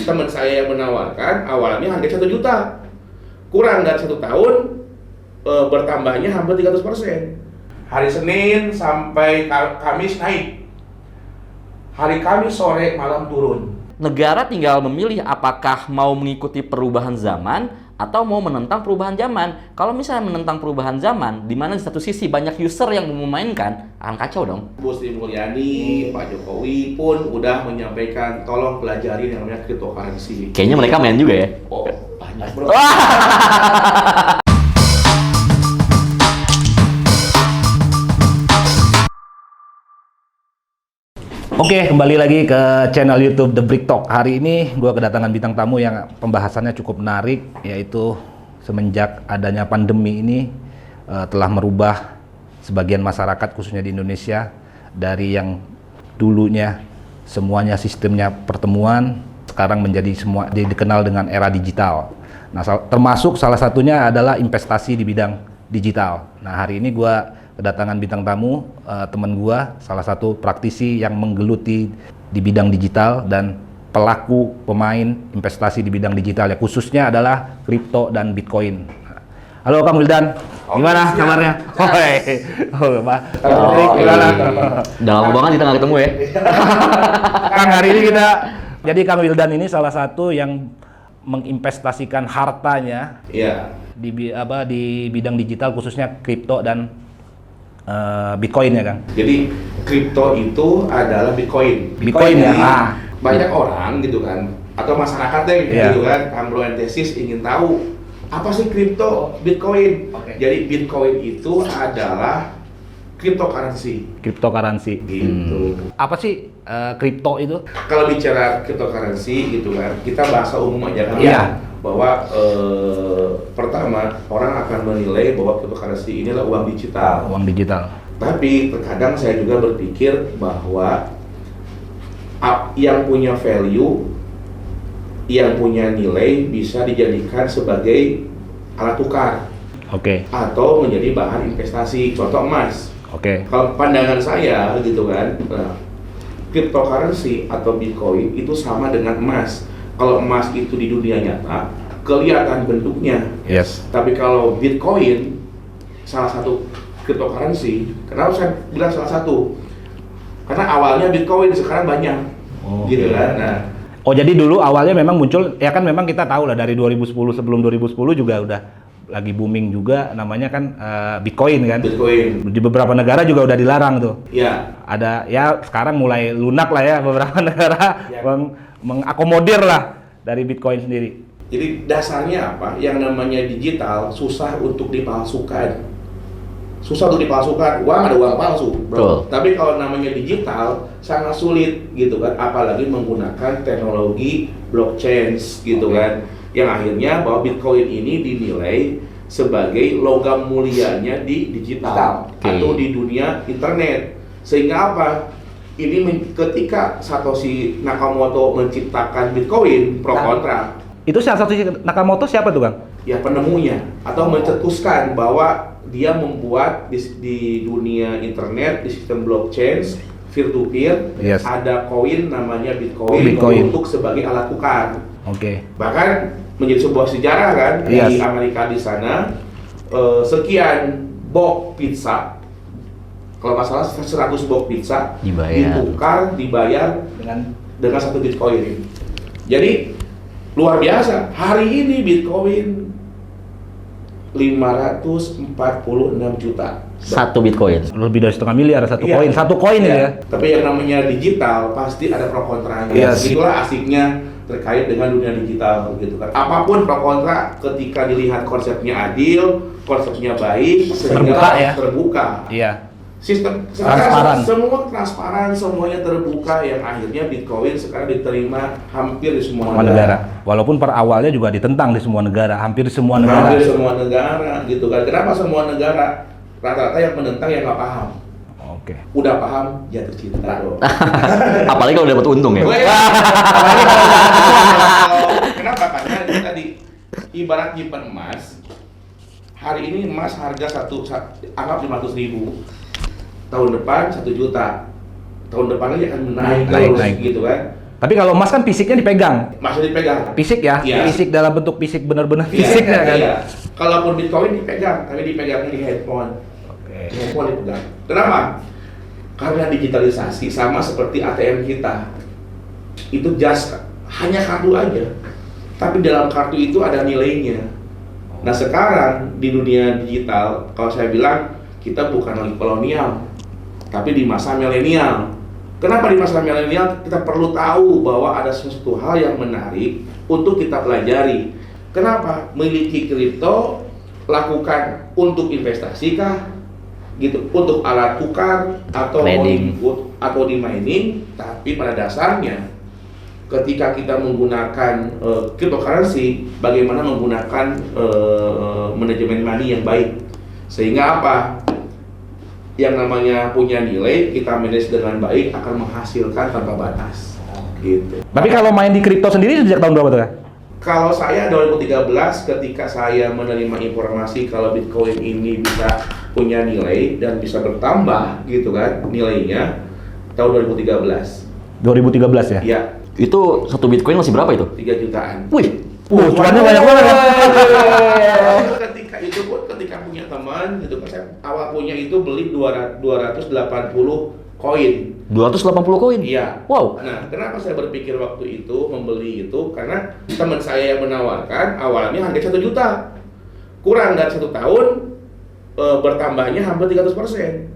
teman saya yang menawarkan awalnya harga 1 juta. Kurang dari 1 tahun bertambahnya hampir 300%. Hari Senin sampai Kamis naik. Hari Kamis sore malam turun. Negara tinggal memilih apakah mau mengikuti perubahan zaman atau mau menentang perubahan zaman. Kalau misalnya menentang perubahan zaman, di mana di satu sisi banyak user yang memainkan, akan kacau dong. Bu Sri Mulyani, Pak Jokowi pun udah menyampaikan tolong pelajari yang namanya cryptocurrency. Kayaknya mereka main juga ya. Oh, banyak bro. Oke, kembali lagi ke channel YouTube The Brick Talk. Hari ini gue kedatangan bintang tamu yang pembahasannya cukup menarik, yaitu semenjak adanya pandemi ini telah merubah sebagian masyarakat khususnya di Indonesia dari yang dulunya semuanya sistemnya pertemuan, sekarang menjadi semua dikenal dengan era digital. Nah, termasuk salah satunya adalah investasi di bidang digital. Nah, hari ini gue kedatangan bintang tamu, teman gua, salah satu praktisi yang menggeluti di bidang digital dan pelaku pemain investasi di bidang digital ya, khususnya adalah kripto dan Bitcoin. Halo Kang Wildan, gimana kabarnya? Gimana? Udah lama banget kita nggak ketemu ya. Kang, hari ini jadi Kang Wildan ini salah satu yang menginvestasikan hartanya di bidang digital khususnya kripto dan Bitcoin ya Kang. Jadi kripto itu adalah Bitcoin. Bitcoin ya. Banyak orang gitu kan, atau masyarakatnya gitu kan, ambroentesis ingin tahu apa sih kripto, Bitcoin. Jadi Bitcoin itu adalah cryptocurrency. Cryptocurrency. Gitu. Apa sih kripto itu? Kalau bicara cryptocurrency gitu kan, kita bahasa umum aja kan. Iya. Bahwa pertama orang akan menilai bahwa cryptocurrency inilah uang digital. Uang digital. Tapi terkadang saya juga berpikir bahwa yang punya value, yang punya nilai bisa dijadikan sebagai alat tukar. Oke. Atau menjadi bahan investasi. Contoh emas. Oke. Kalau pandangan saya gitu kan, cryptocurrency atau Bitcoin itu sama dengan emas. Kalau emas itu di dunia nyata kelihatan bentuknya, Yes. Tapi kalau Bitcoin salah satu cryptocurrency, kenapa saya bilang salah satu? Karena awalnya Bitcoin, sekarang banyak, gitu kan. Nah, jadi dulu awalnya memang muncul, ya kan memang kita tahu lah dari 2010, sebelum 2010 juga udah lagi booming juga namanya kan Bitcoin kan. Bitcoin Di beberapa negara juga udah dilarang tuh. ya, Ada ya sekarang mulai lunak lah ya beberapa negara mengakomodir lah dari Bitcoin sendiri. jadi dasarnya apa? Yang namanya digital susah untuk dipalsukan. Uang ada uang palsu, bro. Betul. Tapi kalau namanya digital sangat sulit gitu kan, apalagi menggunakan teknologi blockchain gitu kan, yang akhirnya bahwa Bitcoin ini dinilai sebagai logam mulianya di digital atau di dunia internet. Sehingga apa? Ini ketika Satoshi Nakamoto menciptakan Bitcoin, pro kontra. Itu Satoshi Nakamoto siapa tuh Kang? Ya penemunya atau mencetuskan bahwa dia membuat di dunia internet, di sistem blockchain peer to peer, Yes. ada koin namanya Bitcoin untuk sebagai alat tukar. Oke. Bahkan menjadi sebuah sejarah kan, Yes. di Amerika di sana sekian box pizza, kalau nggak salah 100 box pizza dibayar dengan 1 Bitcoin. Jadi luar biasa, hari ini Bitcoin 546 juta. Satu Bitcoin. Lebih dari 1,5 miliar satu Iya. koin. Satu koin Iya. ya. Tapi yang namanya digital pasti ada pro kontranya. Yes. Itulah asiknya terkait dengan dunia digital gitu kan. Apapun pro kontra ketika dilihat konsepnya adil, konsepnya baik, Terbuka ya. terbuka. Iya. Sistem Transparan. semua transparan, semuanya terbuka, yang akhirnya Bitcoin sekarang diterima hampir di semua Negara. Walaupun per awalnya juga ditentang di semua negara, hampir semua negara. Hampir semua negara gitu kan. Kenapa semua negara? Rata-rata yang menentang yang nggak paham. Oke. Udah paham jatuh cinta dong. Apalagi kalau dapat untung ya. Kenapa? Karena itu tadi ibarat nyimpen emas. Hari ini emas harga anggap 500.000. Tahun depan 1 juta. Tahun depan lagi akan naik terus gitu kan. Tapi kalau emas kan fisiknya dipegang. Masih dipegang. Fisik ya? Iya. Fisik dalam bentuk fisik benar-benar Iya, fisiknya kan? iya. Kalaupun Bitcoin dipegang, tapi dipegangnya di handphone. Oke. Handphone dipegang. Kenapa? Karena digitalisasi sama seperti ATM kita. Itu just hanya kartu aja. Tapi dalam kartu itu ada nilainya. Nah sekarang di dunia digital, kalau saya bilang kita bukan lagi kolonial, tapi di masa milenial. Kenapa di masa milenial kita perlu tahu bahwa ada sesuatu hal yang menarik untuk kita pelajari. Kenapa? Memiliki kripto, lakukan untuk investasi kah? Gitu, untuk alat tukar atau Trading. di mining, tapi pada dasarnya ketika kita menggunakan cryptocurrency, bagaimana menggunakan manajemen money yang baik, sehingga apa? Yang namanya punya nilai kita manage dengan baik akan menghasilkan tanpa batas. Gitu. Tapi kalau main di kripto sendiri sejak tahun berapa tuh Kak? Kalau saya 2013 ketika saya menerima informasi kalau Bitcoin ini bisa punya nilai dan bisa bertambah gitu kan nilainya tahun 2013. 2013 ya? Ya, Itu satu Bitcoin masih berapa itu? 3 jutaan. Wih, cuannya banyak banget ya? Ketika itu pun ketika punya teman gitu kan saya awal punya itu beli 280 koin. 280 koin? Iya. Wow. Nah, kenapa saya berpikir waktu itu membeli itu? Karena teman saya yang menawarkan awalnya harga 1 juta. Kurang dari 1 tahun bertambahnya hampir 300%.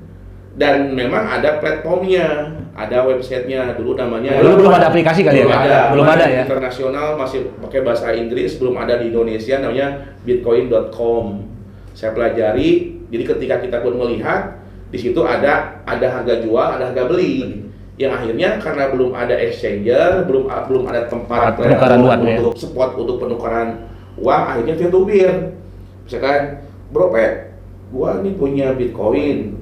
Dan memang ada platformnya, ada websitenya dulu namanya. Dulu belum ada aplikasi kali ya? Belum ada ya? Internasional masih pakai bahasa Inggris, belum ada di Indonesia namanya bitcoin.com. Saya pelajari, jadi ketika kita pun melihat di situ ada harga jual, ada harga beli. Yang akhirnya karena belum ada exchanger, belum ada tempat penukaran uang untuk spot untuk penukaran uang, akhirnya peer to peer. Misalkan, bro, gua nih punya Bitcoin.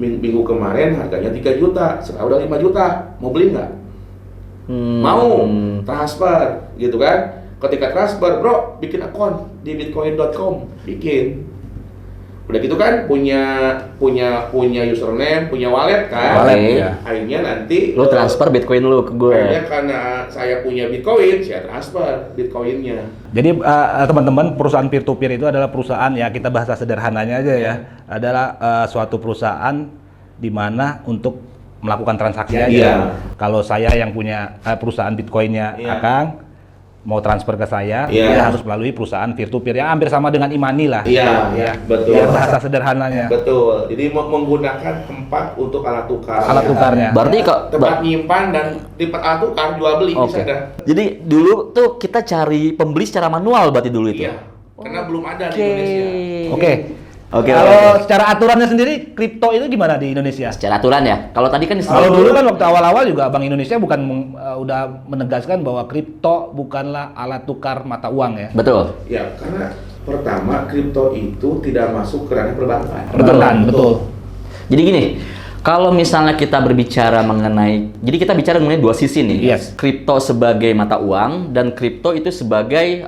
Minggu kemarin harganya 3 juta, sekarang udah 5 juta, mau beli nggak? Mau, transfer, gitu kan? Ketika transfer, bro, bikin akun di bitcoin.com, bikin. Udah gitu kan, punya username, punya wallet kan? Wallet, ya. Akhirnya nanti Lu transfer Bitcoin lu ke gue. akhirnya karena saya punya Bitcoin, saya transfer Bitcoinnya. Jadi teman-teman, perusahaan peer to peer itu adalah perusahaan ya, kita bahasa sederhananya aja ya, adalah suatu perusahaan di mana untuk melakukan transaksi aja. Iya. Kalau saya yang punya perusahaan Bitcoinnya Iya. Akang mau transfer ke saya, Iya. dia harus melalui perusahaan peer to peer yang hampir sama dengan e-money lah. Iya, betul. Ya, bahasa sederhananya. Betul. Jadi menggunakan tempat untuk alat tukar. Alat tukarnya. Berarti Tempat nyimpan dan tempat alat tukar jual beli Oke. bisa ada. Jadi dulu tuh kita cari pembeli secara manual berarti dulu itu. Iya. Karena belum ada di Oke. Indonesia. Oke. Oke. Kalau secara aturannya sendiri, kripto itu gimana di Indonesia? Secara aturan ya. Kalau tadi kan Kalau dulu kan waktu awal-awal juga Bank Indonesia bukan udah menegaskan bahwa kripto bukanlah alat tukar mata uang ya. betul. Ya, karena pertama kripto itu tidak masuk ke ranah perbankan. Betul. Jadi gini, kalau misalnya kita berbicara mengenai, jadi kita bicara mengenai dua sisi nih. Yes. Kripto sebagai mata uang dan kripto itu sebagai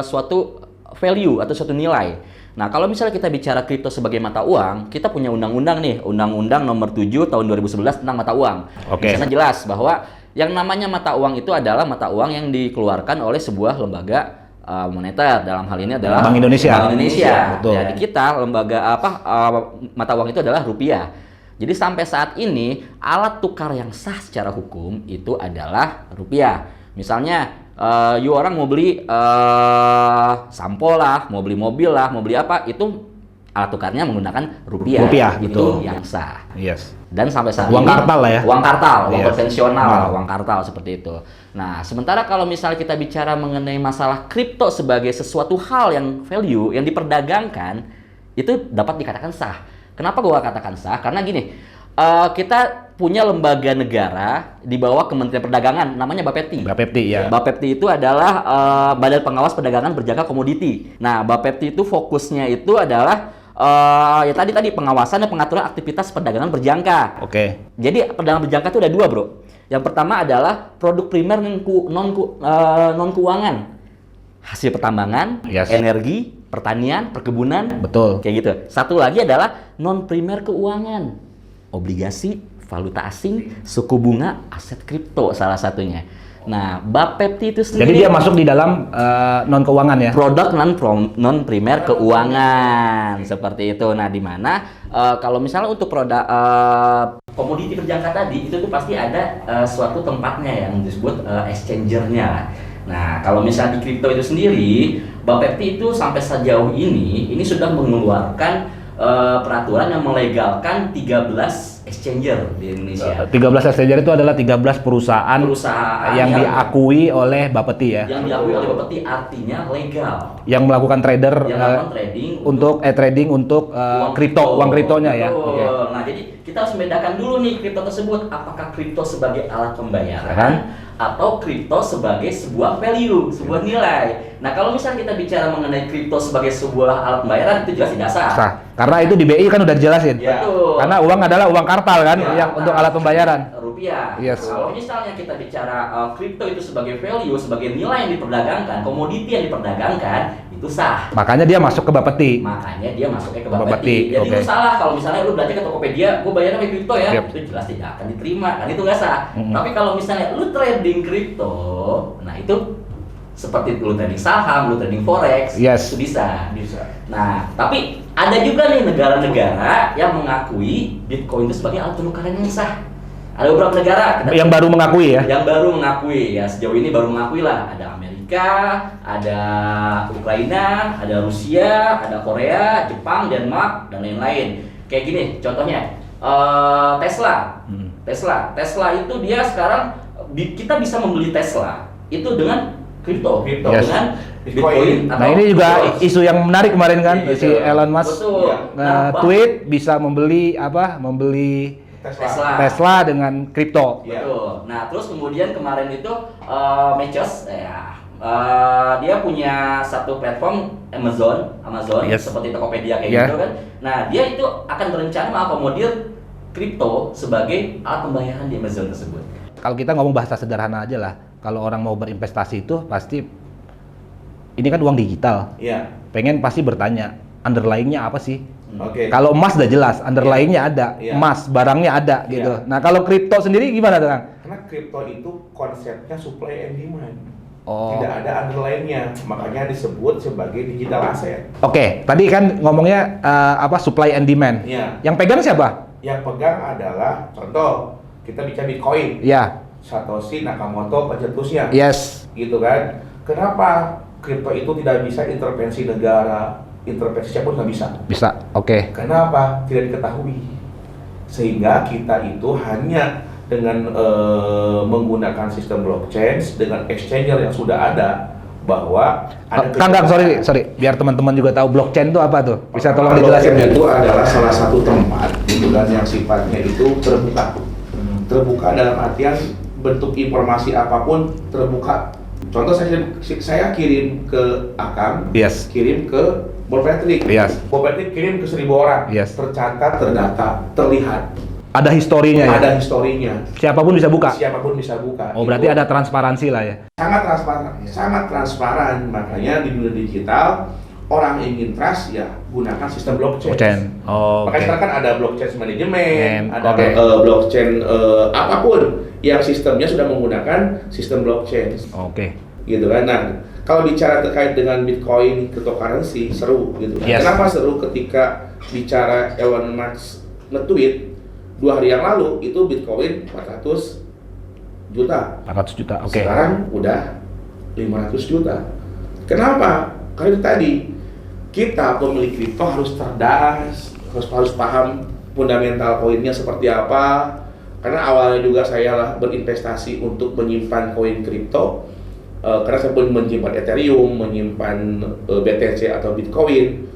suatu value atau suatu nilai. Nah, kalau misalnya kita bicara kripto sebagai mata uang, kita punya undang-undang nih, Undang-Undang Nomor 7 Tahun 2011 tentang mata uang. Oke. Di sana jelas bahwa yang namanya mata uang itu adalah mata uang yang dikeluarkan oleh sebuah lembaga moneter. Dalam hal ini adalah Bank Indonesia. Bank Indonesia. Betul. Jadi kita lembaga mata uang itu adalah rupiah. Jadi sampai saat ini alat tukar yang sah secara hukum itu adalah rupiah. Misalnya you orang mau beli sampo lah, mau beli mobil lah, mau beli apa, itu alat tukarnya menggunakan rupiah. Rupiah, itu betul. yang sah. Yes. Dan sampai saat Uang ini kartal lah ya? Uang kartal, uang Yes. konvensional, Nah. uang kartal seperti itu. Nah, sementara kalau misalnya kita bicara mengenai masalah kripto sebagai sesuatu hal yang value yang diperdagangkan, itu dapat dikatakan sah. Kenapa gua katakan sah? Karena gini, kita punya lembaga negara di bawah Kementerian Perdagangan, namanya Bapepti. Bapepti ya. Bapepti itu adalah Badan Pengawas Perdagangan Berjangka Komoditi. Nah, Bapepti itu fokusnya itu adalah ya tadi pengawasan dan pengaturan aktivitas perdagangan berjangka. Oke. Jadi perdagangan berjangka itu ada dua, bro. Yang pertama adalah produk primer non keuangan, hasil pertambangan, Yes. energi, pertanian, perkebunan, Betul. kayak gitu. Satu lagi adalah non primer keuangan, obligasi, valuta asing, suku bunga, aset kripto salah satunya. Nah, Bapepti itu Jadi sendiri dia masuk di dalam non keuangan ya. produk non primer keuangan seperti itu. Nah, di mana kalau misalnya untuk produk komoditi berjangka tadi itu tuh pasti ada suatu tempatnya yang disebut exchanger-nya. Nah, kalau misalnya di kripto itu sendiri, Bapepti itu sampai sejauh ini sudah mengeluarkan peraturan yang melegalkan 13 exchanger di Indonesia. 13 exchanger itu adalah 13 perusahaan yang diakui oleh Bapepti ya. Yang diakui oleh Bapepti artinya legal. Yang melakukan trading untuk uang kriptonya ya. Betul. Oke. Nah, jadi kita harus membedakan dulu nih kripto tersebut, apakah kripto sebagai alat pembayaran atau kripto sebagai sebuah value, sebuah nilai. Nah, kalau misalnya kita bicara mengenai kripto sebagai sebuah alat pembayaran, itu jelas tidak sah. Sah. Karena itu di BI kan udah dijelasin. Ya. Betul. Karena uang adalah uang kartal kan Ya, yang untuk alat pembayaran. Rupiah. Yes. Kalau misalnya kita bicara kripto itu sebagai value, sebagai nilai yang diperdagangkan, komoditi yang diperdagangkan, itu sah. Makanya dia masuk ke Bapepti. Makanya dia masuknya ke Bapepti, Bapepti. Jadi oke. lu salah kalau misalnya lu belanja ke Tokopedia, gua bayarnya pakai kripto ya, Yep. itu jelas tidak akan diterima, kan itu nggak sah. Tapi kalau misalnya lu trading kripto, nah itu seperti lu trading saham, lu trading forex, Yes. itu bisa. Bisa. Nah, tapi ada juga nih negara-negara yang mengakui Bitcoin itu sebagai alat penukaran yang sah. Ada beberapa negara Yang baru mengakui ya. yang baru mengakui ya, sejauh ini baru mengakui lah. Ada Amerika, ada Ukraina, ada Rusia, ada Korea, Jepang, Denmark, dan lain-lain. Kayak gini contohnya, Tesla. Tesla itu dia sekarang kita bisa membeli Tesla itu dengan kripto, Yes. dengan Bitcoin. Bitcoin. Nah ini juga isu yang menarik kemarin kan Iya, si Elon Musk Betul. tweet bisa membeli Tesla. Tesla dengan kripto. Iya. Betul. Nah, terus kemudian kemarin itu Mechos dia punya satu platform Amazon Yes. seperti Tokopedia kayak Yeah. gitu kan. Nah, dia itu akan berencana mengakomodir kripto sebagai alat pembayaran di Amazon tersebut. Kalau kita ngomong bahasa sederhana aja lah, kalau orang mau berinvestasi itu pasti ini kan uang digital. Iya. Pengen pasti bertanya underlying-nya apa sih? Oke. Kalau emas udah jelas, underlying-nya ada, Iya. emas barangnya ada gitu. Iya. Nah kalau kripto sendiri gimana tuh Kang? Karena kripto itu konsepnya supply and demand. Oh. Tidak ada underlying-nya, makanya disebut sebagai digital asset. Oke, tadi kan ngomongnya supply and demand. Iya. Yang pegang siapa? Yang pegang adalah contoh kita bicara Bitcoin. Ya, Satoshi Nakamoto pencetusnya. yes. Gitu kan. Kenapa kripto itu tidak bisa intervensi negara, intervensi siapapun nggak bisa? Bisa. Oke. Kenapa? Tidak diketahui. Sehingga kita itu hanya dengan menggunakan sistem blockchain dengan exchanger yang sudah ada bahwa ada Kang, sorry, biar teman-teman juga tahu blockchain itu apa tuh? Bisa tolong dijelasin Blockchain ya? itu adalah salah satu tempat gitu kan yang sifatnya itu terbuka. Terbuka dalam artian bentuk informasi apapun terbuka. Contoh saya kirim ke Akang, Yes. kirim ke Bob Patrick. Yes. Bob Patrick kirim ke 1000 orang. Yes. Tercatat, terdata, terlihat. Ada historinya ya? Ada historinya. Siapapun bisa buka? Siapapun bisa buka. Oh, berarti Itu ada transparansi lah ya? sangat transparan, sangat transparan. Makanya di dunia digital orang ingin trust ya gunakan sistem blockchain. Blockchain. Oh, Makanya oke. sekarang kan ada blockchain manajemen, ada Oke. blockchain apapun yang sistemnya sudah menggunakan sistem blockchain, Oke. gitu kan. Nah, kalau bicara terkait dengan Bitcoin, cryptocurrency, seru gitu kan. Yes. Kenapa seru? Ketika bicara Elon Musk nge-tweet 2 hari yang lalu itu Bitcoin 400 juta. 400 juta. Oke. Sekarang udah 500 juta. Kenapa? Karena itu tadi kita pemilik kripto harus cerdas, harus paham fundamental koinnya seperti apa. Karena awalnya juga saya lah berinvestasi untuk menyimpan koin kripto. Karena saya pun menyimpan Ethereum, menyimpan BTC atau Bitcoin.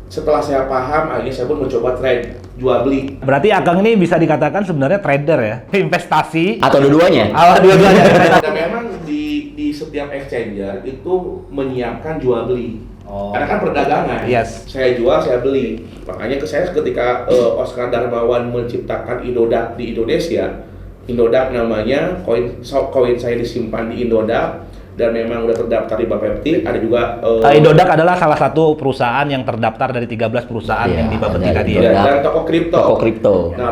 Setelah saya paham, akhirnya saya pun mencoba trade, jual beli. Berarti Akang ini bisa dikatakan sebenarnya trader ya? Investasi. Atau dua-duanya? Dua-duanya. Dan memang di setiap exchanger itu menyiapkan jual beli. Oh. Karena kan perdagangan. Yes. Saya jual, saya beli. Makanya saya ketika Oscar Darmawan menciptakan Indodax di Indonesia, Indodax namanya, koin saya disimpan di Indodax dan memang udah terdaftar di Bapepti. Ada juga Indodax adalah salah satu perusahaan yang terdaftar dari 13 perusahaan Iya, yang di Bapepti ada tadi Indodax. ya. dan toko kripto. Toko kripto. Nah,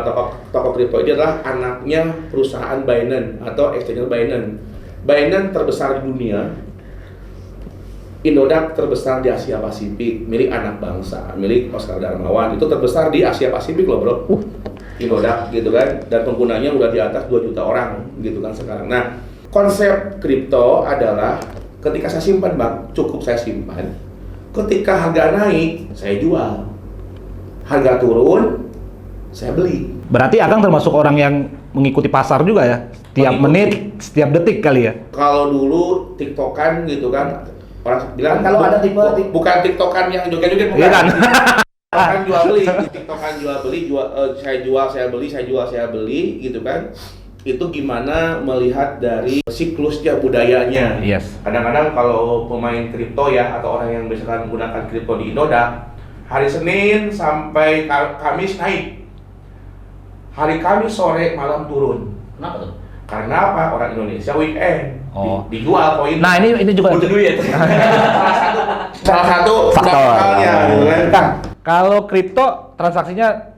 toko kripto ini adalah anaknya perusahaan Binance atau exchanger Binance. Binance terbesar di dunia, Indodax terbesar di Asia Pasifik, milik anak bangsa, milik Oscar Darmawan, itu terbesar di Asia Pasifik loh bro. Indodax gitu kan, dan penggunanya udah di atas 2 juta orang gitu kan sekarang. Nah, konsep kripto adalah ketika saya simpan bang, cukup saya simpan. Ketika harga naik, saya jual. Harga turun, saya beli. Berarti Akang termasuk orang yang mengikuti pasar juga ya? Setiap menit, setiap detik kali ya? Kalau dulu tiktokan gitu kan, orang bilang Kalau ada bukan tiktokan yang joget-joget, bukan. Iya kan? Tiktokan jual beli, tiktokan jual beli, saya jual, saya beli, saya jual, saya beli gitu kan. Itu gimana melihat dari siklusnya, budayanya. Yes. Kadang-kadang kalau pemain kripto ya, atau orang yang misalkan menggunakan kripto di Indodax, hari Senin sampai Kamis naik, hari Kamis sore malam turun. Kenapa tuh? Karena apa? Orang Indonesia weekend dijual koin. Nah ini juga Butuh duit. salah satu faktor. faktornya, gitu kan. Kang, kalau kripto transaksinya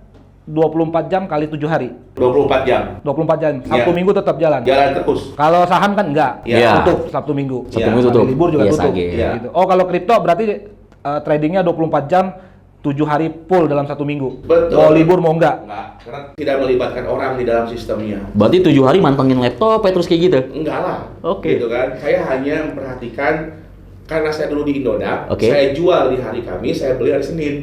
24 jam kali 7 hari. 24 jam. 24 jam. Sabtu Iya. Minggu tetap jalan. Jalan terus. Kalau saham kan enggak. Iya. Tutup Sabtu Minggu. Sabtu Minggu Hari tutup. libur juga Iya, tutup. sage. Iya. Gitu. Oh, kalau kripto berarti tradingnya 24 jam 7 hari full dalam 1 minggu. Betul. Mau libur mau enggak. Enggak, karena tidak melibatkan orang di dalam sistemnya. Berarti 7 hari mantengin laptop ya terus kayak gitu? Enggak lah. Oke. Gitu kan. Saya hanya memperhatikan, karena saya dulu di Indodax, Oke. saya jual di hari Kamis, saya beli hari Senin.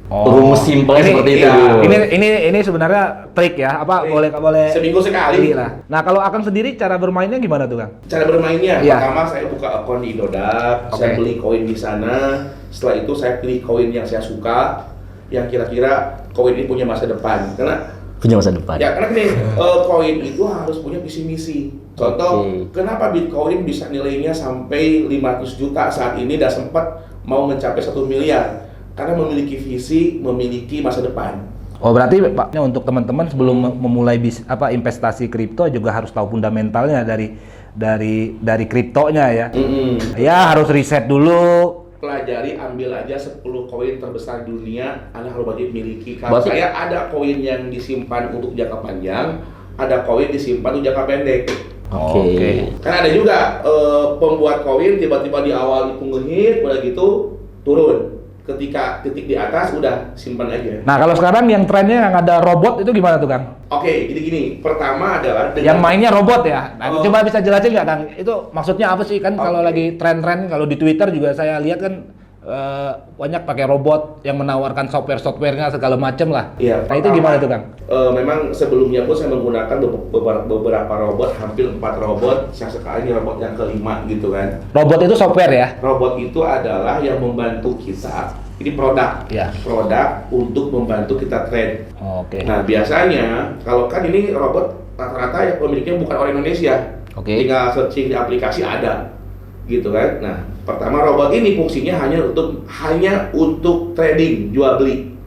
Rumus simpelnya Ini- seperti itu. iya. Ini sebenarnya trik ya. Apa Trik. boleh Seminggu sekali. lah. Nah, kalau Akang sendiri cara bermainnya gimana tuh, Kang? Cara bermainnya, Iya. pertama saya buka akun di Indodax, Oke. saya beli koin di sana. Setelah itu saya pilih koin yang saya suka, yang kira-kira koin ini punya masa depan. Karena Punya masa depan. ya karena gini, koin itu harus punya visi misi. Contoh, Oke. kenapa Bitcoin bisa nilainya sampai 500 juta saat ini dan sempat mau mencapai 1 miliar? Karena memiliki visi, memiliki masa depan. Oh, berarti Pak, untuk teman-teman sebelum memulai investasi kripto juga harus tahu fundamentalnya dari kriptonya ya. Ya, harus riset dulu. Pelajari, ambil aja 10 koin terbesar di dunia, Anda harus wajib miliki. Kalau Berarti- saya ada koin yang disimpan untuk jangka panjang, ada koin disimpan untuk jangka pendek. Oke. Kan ada juga pembuat koin tiba-tiba di awal itu ngehit, udah gitu turun. Ketika titik di atas udah simpan aja. Nah, kalau sekarang yang trennya yang ada robot itu gimana tuh, Kang? Oke, gini. Pertama adalah Yang mainnya robot ya. Nah, Oh. coba bisa jelasin nggak, Kang? Itu maksudnya apa sih? Kan kalau lagi tren-tren, kalau di Twitter juga saya lihat kan banyak pakai robot yang menawarkan software-softwarenya segala macam lah. Iya. Nah, itu gimana tuh, Kang? Memang sebelumnya pun saya menggunakan beberapa robot, hampir 4 robot. Yang sekarang ini robot yang kelima gitu kan. Robot itu software ya? Robot itu adalah yang membantu kita. Ini produk, Ya. produk untuk membantu kita trade. Oke. Nah biasanya kalau kan ini robot rata-rata yang pemiliknya bukan orang Indonesia. Oke. Tinggal searching di aplikasi ada, gitu kan. Nah pertama robot ini fungsinya hanya untuk trading, jual beli.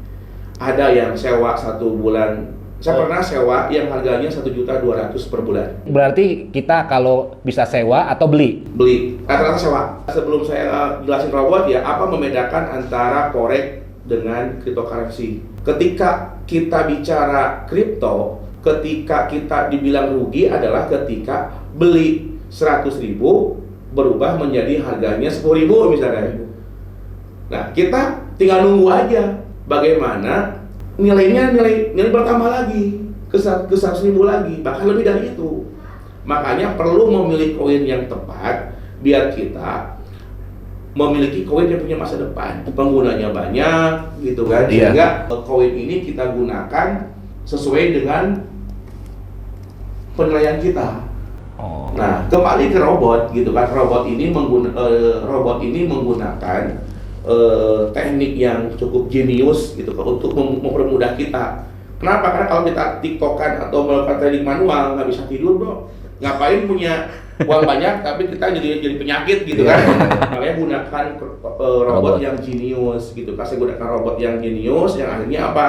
Ada yang sewa 1 bulan. Saya pernah sewa yang harganya 1.200.000 per bulan. Berarti kita kalau bisa sewa atau beli. Beli rata-rata sewa. Sebelum saya jelasin robot ya, apa membedakan antara forex dengan cryptocurrency? Ketika kita bicara kripto, ketika kita dibilang rugi adalah ketika beli 100.000 berubah menjadi harganya 10.000 misalnya. Nah, kita tinggal nunggu aja bagaimana nilai bertambah lagi ke 100.000 lagi, bahkan lebih dari itu. Makanya perlu memilih koin yang tepat biar kita memiliki koin yang punya masa depan, penggunanya banyak gitu kan. Iya. Sehingga koin ini kita gunakan sesuai dengan penilaian kita. Oh. Nah, kembali ke robot gitu kan. Robot ini menggunakan teknik yang cukup jenius gitu kan, untuk mempermudah kita. Kenapa? Karena kalau kita tiktokan atau melakukan trading manual nggak bisa tidur bro. Ngapain punya uang banyak tapi kita jadi penyakit gitu kan. Makanya gunakan robot yang jenius gitu. Saya gunakan robot yang jenius yang akhirnya apa?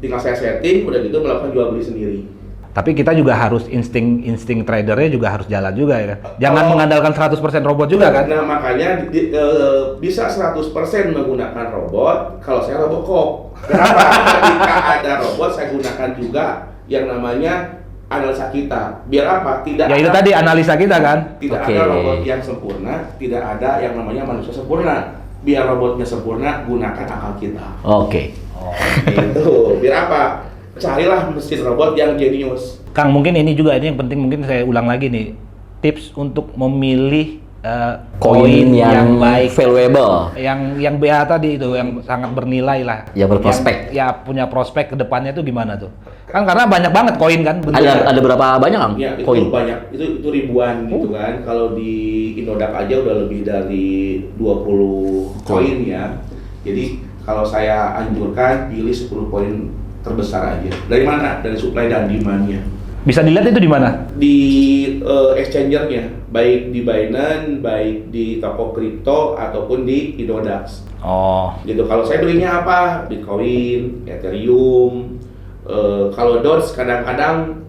Tinggal saya setting, udah gitu melakukan jual beli sendiri. Tapi kita juga harus insting tradernya juga harus jalan juga ya. Jangan mengandalkan 100% robot juga kan? Nah makanya bisa 100% menggunakan robot kalau saya Robocop. Kenapa? Ketika ada robot saya gunakan juga yang namanya analisa kita. Biar apa? Tidak Ya itu ada, tadi analisa kita kan. tidak Oke. ada robot yang sempurna, tidak ada yang namanya manusia sempurna. Biar robotnya sempurna, gunakan akal kita. Oke. Itu. Biar apa? Carilah mesin robot yang jenius. Kang, mungkin ini juga ini yang penting, mungkin saya ulang lagi nih, tips untuk memilih Koin yang baik, valuable. yang BA tadi itu yang sangat bernilai lah, Yang berprospek. ya punya prospek ke depannya itu gimana tuh? Kan karena banyak banget koin kan bentuknya. Ada berapa banyak, Kang? Ya, itu Koin. banyak. Itu ribuan gitu kan. Kalau di Indodax aja udah lebih dari 20 koin ya. Jadi kalau saya anjurkan pilih 10 koin terbesar aja. Dari mana? Dari supply dan demand-nya. Bisa dilihat itu di mana? Di exchanger-nya, baik di Binance, baik di toko kripto ataupun di Indodax. Oh, Gitu. Kalau saya belinya apa? Bitcoin, Ethereum. Kalau Doge kadang-kadang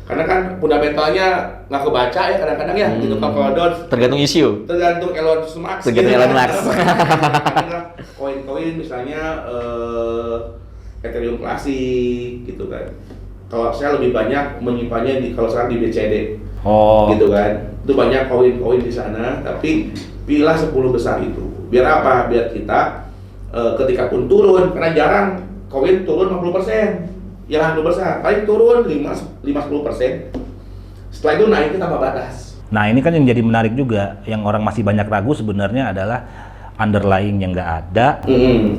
karena kan fundamentalnya nggak kebaca ya kadang-kadang ya. Gitu. Kalau Doge Tergantung isu. tergantung Elon Musk. Tergantung Elon Musk. Kadang-kadang koin-koin misalnya Ethereum klasik gitu kan. Kalau saya lebih banyak menyimpannya kalau sekarang di BCD. oh, Gitu kan. Itu banyak koin-koin di sana, tapi pilihlah 10 besar itu. Biar apa? Biar kita ketika pun turun, karena jarang koin turun 50%. Ya 50%, paling turun 5-10%. Setelah itu naik ke tambah batas. Nah ini kan yang jadi menarik juga, yang orang masih banyak ragu sebenarnya adalah underlying yang nggak ada,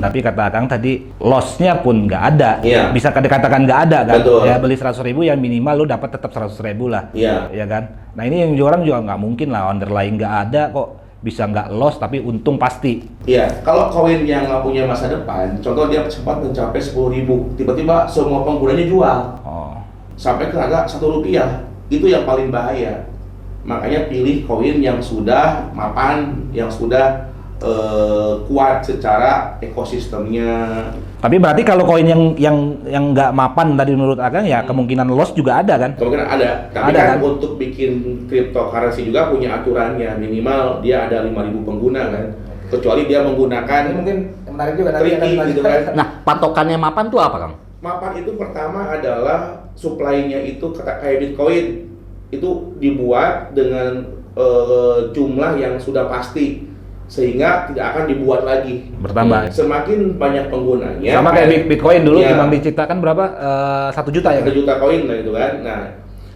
tapi kata Akang tadi loss-nya pun nggak ada, Iya. bisa dikatakan nggak ada kan? Betul. Ya beli 100.000 ya minimal lu dapat tetap 100.000 lah, Iya. ya kan? Nah ini yang orang juga nggak mungkin lah underlying nggak ada kok bisa nggak loss tapi untung pasti. Iya, kalau koin yang nggak punya masa depan, contoh dia sempat mencapai 10.000, tiba-tiba semua penggunanya jual Oh, sampai ke harga Rp1, itu yang paling bahaya. Makanya pilih koin yang sudah mapan, yang sudah kuat secara ekosistemnya. tapi berarti kalau koin yang nggak mapan tadi menurut Akang ya kemungkinan loss juga ada kan? Kemungkinan ada, tapi Ada, kan kan? untuk bikin cryptocurrency juga punya aturannya, minimal dia ada 5.000 pengguna kan, kecuali dia menggunakan menarik juga tricky gitu kan. Nah, patokannya mapan tuh apa, Kang? Mapan itu pertama adalah supply-nya itu kayak Bitcoin, itu dibuat dengan jumlah yang sudah pasti, sehingga tidak akan dibuat lagi. Bertambah. Semakin banyak penggunanya, Sama kayak Bitcoin dulu Iya. cuma diciptakan berapa? 1 juta ya? 1 juta koin lah itu kan. Nah,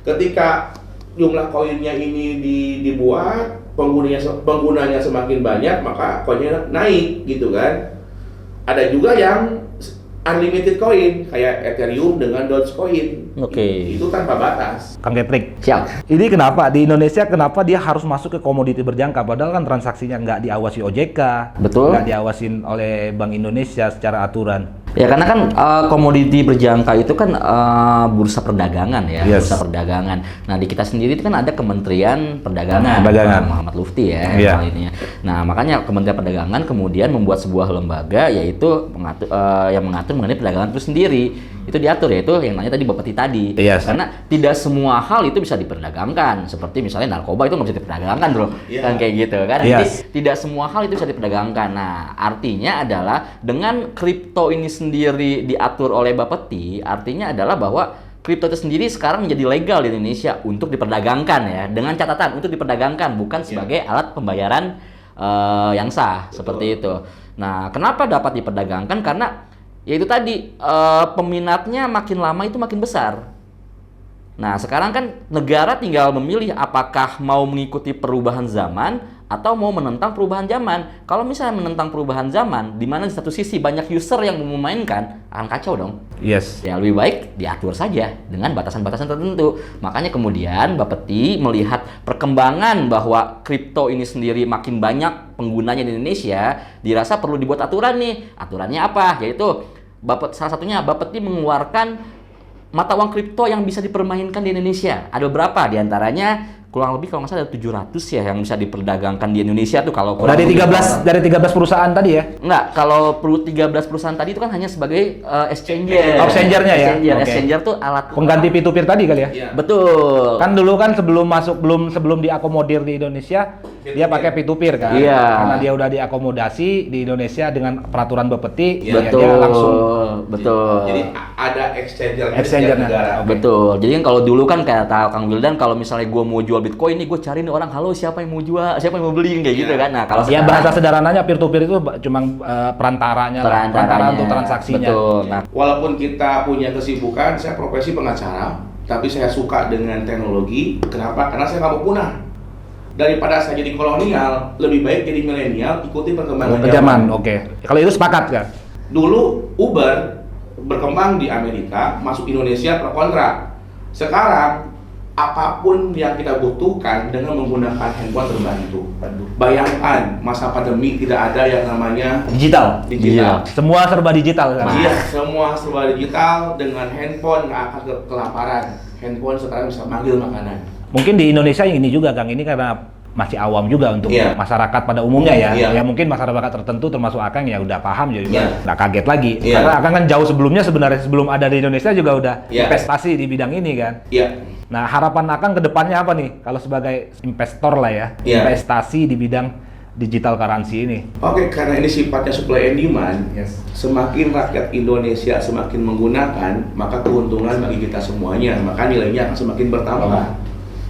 ketika jumlah koinnya ini dibuat, penggunanya semakin banyak, maka koinnya naik gitu kan. Ada juga yang unlimited coin kayak Ethereum dengan Dogecoin. Oke. Itu tanpa batas. Kang Ketrik. Siap. Ini kenapa di Indonesia kenapa dia harus masuk ke komoditi berjangka padahal kan transaksinya nggak diawasi OJK, Betul. nggak diawasin oleh Bank Indonesia secara aturan. Ya karena kan komoditi berjangka itu kan bursa perdagangan ya, Yes. bursa perdagangan. Nah di kita sendiri itu kan ada Kementerian Perdagangan, Perdagangan. Pak Muhammad Lutfi ya, Iya. hal ini ya. Nah makanya Kementerian Perdagangan kemudian membuat sebuah lembaga yaitu yang mengatur mengenai perdagangan itu sendiri. Itu diatur yaitu yang nanya tadi Bapak Ti tadi. Yes. Karena tidak semua hal itu bisa diperdagangkan. Seperti misalnya narkoba itu nggak bisa diperdagangkan bro, Iya. kan kayak gitu kan. Yes. Jadi tidak semua hal itu bisa diperdagangkan. Nah, artinya adalah dengan kripto ini sendiri diatur oleh Bapeti, artinya adalah bahwa kripto itu sendiri sekarang menjadi legal di Indonesia untuk diperdagangkan ya, dengan catatan untuk diperdagangkan bukan sebagai alat pembayaran yang sah seperti itu. Nah, kenapa dapat diperdagangkan? Karena yaitu tadi peminatnya makin lama itu makin besar. Nah, sekarang kan negara tinggal memilih apakah mau mengikuti perubahan zaman atau mau menentang perubahan zaman. Kalau misalnya menentang perubahan zaman, di mana di satu sisi banyak user yang memainkan, akan kacau dong. Yes. Ya lebih baik diatur saja dengan batasan-batasan tertentu. Makanya kemudian Bapeti melihat perkembangan bahwa kripto ini sendiri makin banyak penggunanya di Indonesia, dirasa perlu dibuat aturan nih. Aturannya apa? Yaitu salah satunya Bapeti mengeluarkan mata uang kripto yang bisa dipermainkan di Indonesia. Ada beberapa, diantaranya kurang lebih kalau nggak salah ada 700 ya yang bisa diperdagangkan di Indonesia tuh kalau kurang Dari lebih. 13 perusahaan tadi ya? Enggak, kalau 13 perusahaan tadi itu kan hanya sebagai exchanger. Oh, exchanger-nya ya? Exchanger. Oke. Exchanger tuh alat Pengganti P2P tadi kali ya? Iya. Betul. Kan dulu kan sebelum diakomodir di Indonesia dia pakai P2P kan? Iya. Karena dia udah diakomodasi di Indonesia dengan peraturan Bapeti, Iya, ya Betul. dia langsung Betul. Jadi ada exchanger Exchanger-nya. negara. Oke. Betul. Jadi kan kalau dulu kan kayak tahu Kang Wildan, kalau misalnya gue mau jual Bitcoin nih, gue cari nih orang, halo siapa yang mau jual, siapa yang mau beli kayak gitu Iya. kan. Nah kalau ya sekarang- bahasa sederhananya peer-to-peer itu cuma perantaranya lah, perantara untuk transaksinya. Betul. Nah, Walaupun kita punya kesibukan, saya profesi pengacara, tapi saya suka dengan teknologi. Kenapa? Karena saya nggak mau punah. Daripada saya jadi kolonial, lebih baik jadi milenial, ikuti perkembangan Zaman, oke. Kalau itu sepakat kan? Dulu Uber berkembang di Amerika, masuk Indonesia pro kontra. Sekarang apapun yang kita butuhkan dengan menggunakan handphone terbantu. Bayangkan masa pandemi tidak ada yang namanya Digital. digital. Semua serba digital kan? Iya, semua serba digital, dengan handphone nggak akan kelaparan. Handphone sekarang bisa manggil makanan. Mungkin di Indonesia ini juga Kang, ini karena masih awam juga untuk Iya. masyarakat pada umumnya ya. Iya. Ya mungkin masyarakat tertentu termasuk Akang ya udah paham jadi Iya. nggak kaget lagi. Iya. Karena Akang kan jauh sebelumnya sebenarnya sebelum ada di Indonesia juga udah Iya. investasi di bidang ini kan. Iya, Nah harapan Akang ke depannya apa nih kalau sebagai investor lah ya, Iya. investasi di bidang digital currency ini? oke, karena ini sifatnya supply and demand. Yes. Semakin rakyat Indonesia semakin menggunakan, maka keuntungan bagi kita semuanya, maka nilainya akan semakin bertambah,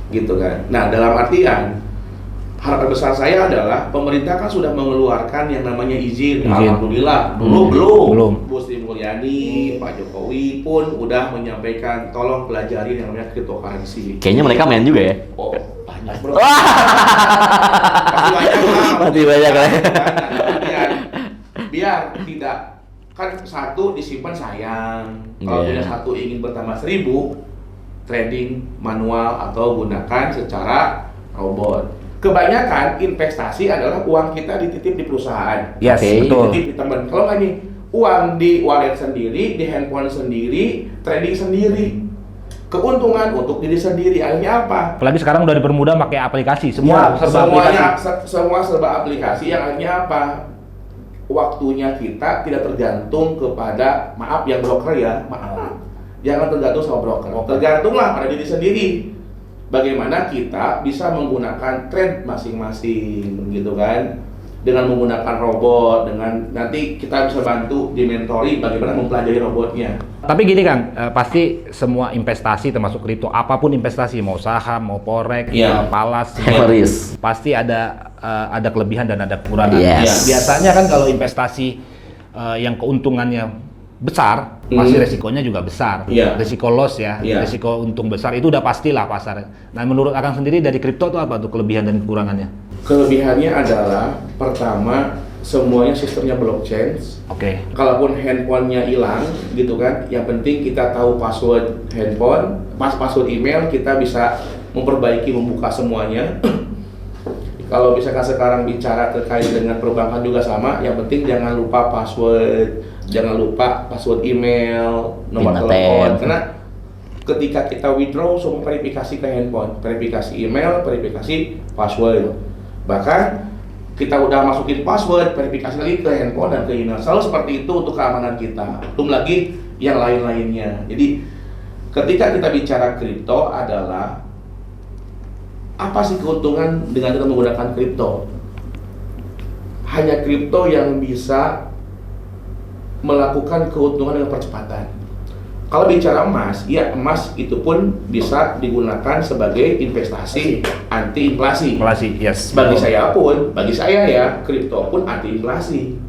gitu kan. Nah, dalam artian harapan besar saya adalah pemerintah kan sudah mengeluarkan yang namanya izin. Izin. Alhamdulillah. Dulu belum. Belum. Bu Sri Mulyani, Pak Jokowi pun udah menyampaikan tolong pelajari yang namanya cryptocurrency. kayaknya mereka main juga ya. Oh, banyak bro. Pasti banyak lah. Pasti banyak lah. Biar tidak, kan satu disimpan sayang. Kalau Iya. punya satu ingin bertambah 1000, trading manual atau gunakan secara robot. Kebanyakan investasi adalah uang kita dititip di perusahaan. Yes, Oke. betul. Dititip di teman. Kalau nggak nih, uang di wallet sendiri, di handphone sendiri, trading sendiri. Keuntungan untuk diri sendiri. Akhirnya apa? Apalagi sekarang udah dipermudah pakai aplikasi, semua Ya, serba aplikasi. semua serba aplikasi yang akhirnya apa? Waktunya kita tidak tergantung kepada, maaf yang broker ya, maaf. Jangan tergantung sama broker. Tergantunglah pada diri sendiri. Bagaimana kita bisa menggunakan trade masing-masing gitu kan? Dengan menggunakan robot, dengan nanti kita bisa bantu dimentori bagaimana mempelajari robotnya. Tapi gini Kang, pasti semua investasi termasuk kripto, apapun investasi, mau saham, mau forex, Iya. palas, Risk. pasti ada kelebihan dan ada kekurangan. Yes. Biasanya kan kalau investasi yang keuntungannya besar, pasti resikonya juga besar. Iya. Resiko loss ya, Iya. resiko untung besar itu udah pastilah pasar. Nah, menurut Akang sendiri dari kripto itu apa tuh kelebihan dan kekurangannya? Kelebihannya adalah pertama, semuanya sistemnya blockchain. Oke. Kalaupun handphonenya hilang gitu kan, yang penting kita tahu password handphone, password email, kita bisa memperbaiki, membuka semuanya. Kalau misalkan sekarang bicara terkait dengan perbankan juga sama, yang penting jangan lupa password, jangan lupa password email, nomor Pin telepon. ATM. Karena ketika kita withdraw, semua verifikasi ke handphone, verifikasi email, verifikasi password. Bahkan kita udah masukin password, verifikasi lagi ke handphone dan ke email. Selalu seperti itu untuk keamanan kita. Belum lagi yang lain-lainnya. Jadi ketika kita bicara kripto adalah apa sih keuntungan dengan kita menggunakan kripto? Hanya kripto yang bisa melakukan keuntungan dengan percepatan. Kalau bicara emas, ya emas itu pun bisa digunakan sebagai investasi anti inflasi. Inflasi, yes. Bagi saya ya, kripto pun anti inflasi.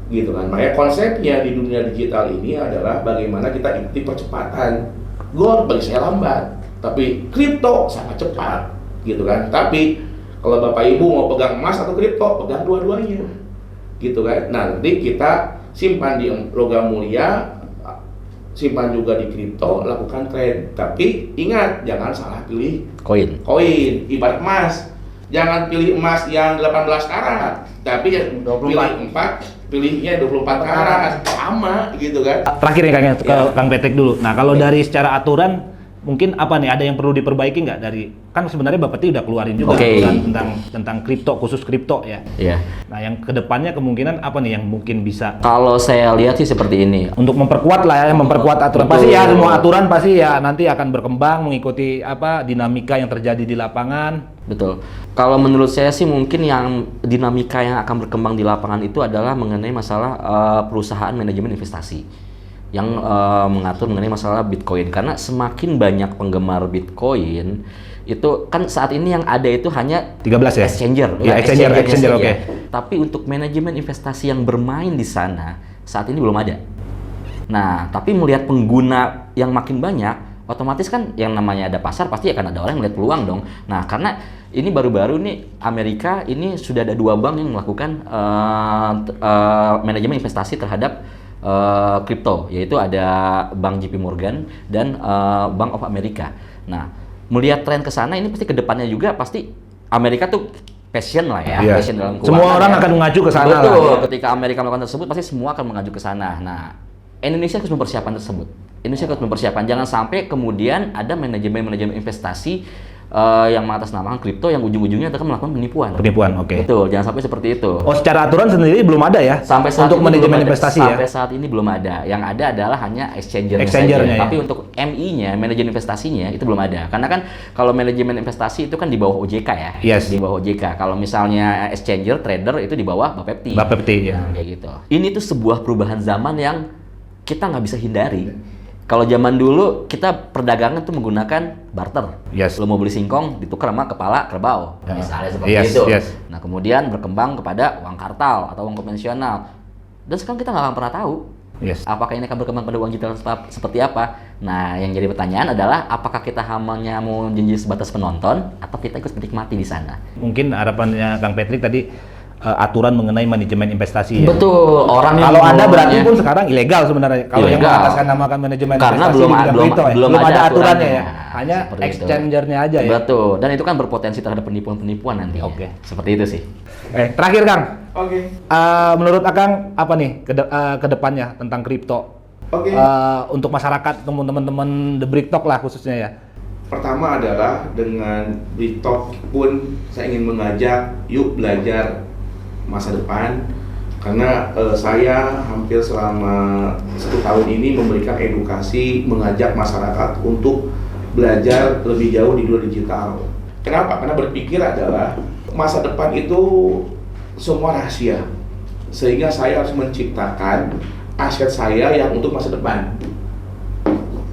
Gitu kan. Makanya konsepnya di dunia digital ini adalah bagaimana kita ikuti percepatan. Gold bagi saya lambat, tapi kripto sangat cepat. Gitu kan. Tapi kalau Bapak Ibu mau pegang emas atau kripto, pegang dua-duanya. Gitu kan. Nanti kita simpan di logam mulia, simpan juga di kripto, lakukan trade. Tapi ingat, jangan salah pilih Koin. koin. Ibarat emas, jangan pilih emas yang 18 karat, tapi yang 24. pilihnya 24 karat, sama gitu kan. Terakhir nih Kang, ke Ya. Kang Petek dulu. Nah, kalau dari secara aturan mungkin apa nih, ada yang perlu diperbaiki nggak dari, kan sebenarnya Bapeti udah keluarin juga Oke. tentang kripto, khusus kripto ya. Iya. Nah, yang kedepannya kemungkinan apa nih yang mungkin bisa Kalau saya lihat sih seperti ini. untuk memperkuat lah ya, memperkuat aturan. Betul. Pasti ya semua aturan pasti ya nanti akan berkembang mengikuti apa dinamika yang terjadi di lapangan. Betul. Kalau menurut saya sih mungkin yang dinamika yang akan berkembang di lapangan itu adalah mengenai masalah perusahaan manajemen investasi yang mengatur mengenai masalah Bitcoin, karena semakin banyak penggemar Bitcoin itu kan saat ini yang ada itu hanya 13 ya? exchanger, Ya, exchanger, oke. Tapi untuk manajemen investasi yang bermain di sana saat ini belum ada. Nah, tapi melihat pengguna yang makin banyak, otomatis kan yang namanya ada pasar pasti akan ada orang yang melihat peluang dong. Nah, karena ini baru-baru nih Amerika ini sudah ada 2 bank yang melakukan manajemen investasi terhadap kripto, yaitu ada Bank JP Morgan dan Bank of America. Nah, melihat tren ke sana ini pasti kedepannya juga pasti Amerika tuh passion lah ya, Iya. passion dalam keuangan. Semua orang ya. akan mengacu ke sana Betul, lah. ketika Amerika melakukan tersebut pasti semua akan mengacu ke sana. Nah, Indonesia harus mempersiapkan tersebut. Indonesia harus mempersiapkan, jangan sampai kemudian ada manajemen investasi yang mengatasnamakan kripto yang ujung-ujungnya akan melakukan penipuan. Penipuan, oke. Betul, jangan sampai seperti itu. Oh, secara aturan sendiri belum ada ya? Sampai saat untuk ini manajemen belum ada. investasi ya? Sampai saat ini belum ada. Yang ada adalah hanya exchangernya Exchangernya, saja. ya. Tapi untuk MI-nya, manajemen investasinya itu belum ada. Karena kan kalau manajemen investasi itu kan di bawah OJK ya. Yes. Di bawah OJK. Kalau misalnya exchanger, trader itu di bawah Bapepti. Bapepti ya. Nah, kayak gitu. Ini tuh sebuah perubahan zaman yang kita nggak bisa hindari. Kalau zaman dulu kita perdagangan tuh menggunakan barter. Yes. Lo mau beli singkong ditukar sama kepala kerbau, Ya. misalnya seperti Yes, itu. yes. Nah, kemudian berkembang kepada uang kartal atau uang konvensional. Dan sekarang kita nggak akan pernah tahu Yes. apakah ini akan berkembang pada uang digital seperti apa. Nah, yang jadi pertanyaan adalah apakah kita hanya mau janji sebatas penonton atau kita ikut menikmati di sana. Mungkin harapannya Kang Patrick tadi aturan mengenai manajemen investasi ya. Betul, orang yang Kalau ada berarti mengelolanya- pun sekarang ilegal sebenarnya. Kalau yang Ilegal. mengataskan namakan manajemen Karena investasi belum di bidang belum kripto ya. belum ada aturannya aturannya. ya. Hanya Seperti itu. exchangernya aja ya. Betul, dan itu kan berpotensi terhadap penipuan-penipuan nanti. Oke. Seperti itu sih. Terakhir Kang, Oke. menurut Akang apa nih ke depannya tentang kripto? Oke. Untuk masyarakat, teman-teman The Brick Talk lah khususnya ya. Pertama adalah dengan BrickTalk pun saya ingin mengajak yuk belajar masa depan, karena saya hampir selama 1 tahun ini memberikan edukasi, mengajak masyarakat untuk belajar lebih jauh di dunia digital. Kenapa? Karena berpikir adalah masa depan itu semua rahasia, sehingga saya harus menciptakan aset saya yang untuk masa depan.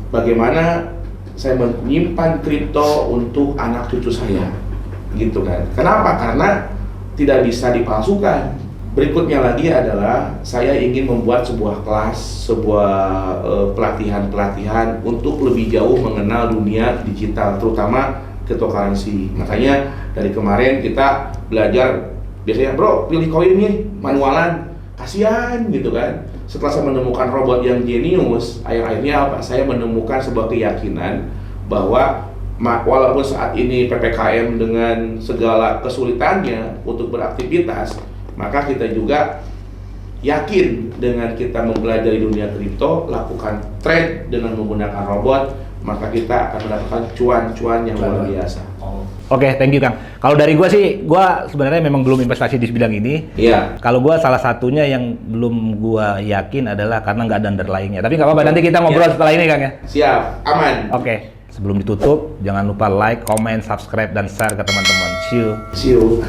Bagaimana saya menyimpan kripto untuk anak cucu saya, gitu kan? Kenapa? Karena tidak bisa dipalsukan. Berikutnya lagi adalah saya ingin membuat sebuah kelas, sebuah pelatihan-pelatihan untuk lebih jauh mengenal dunia digital, terutama cryptocurrency. Makanya dari kemarin kita belajar, biasanya bro pilih koin nih manualan, kasihan gitu kan. Setelah saya menemukan robot yang jenius, akhirnya apa? Saya menemukan sebuah keyakinan bahwa walaupun saat ini PPKM dengan segala kesulitannya untuk beraktivitas, maka kita juga yakin dengan kita mempelajari dunia kripto, lakukan trade dengan menggunakan robot, maka kita akan mendapatkan cuan-cuan yang luar biasa. Oke, thank you Kang. Kalau dari gua sih, gua sebenarnya memang belum investasi di bidang ini. Iya. Kalau gua salah satunya yang belum gua yakin adalah karena nggak ada underlying-nya. Tapi nggak apa-apa, nanti kita ngobrol Iya. setelah ini Kang ya. Siap, aman. Oke, sebelum ditutup, jangan lupa like, comment, subscribe, dan share ke teman-teman. See you. See you.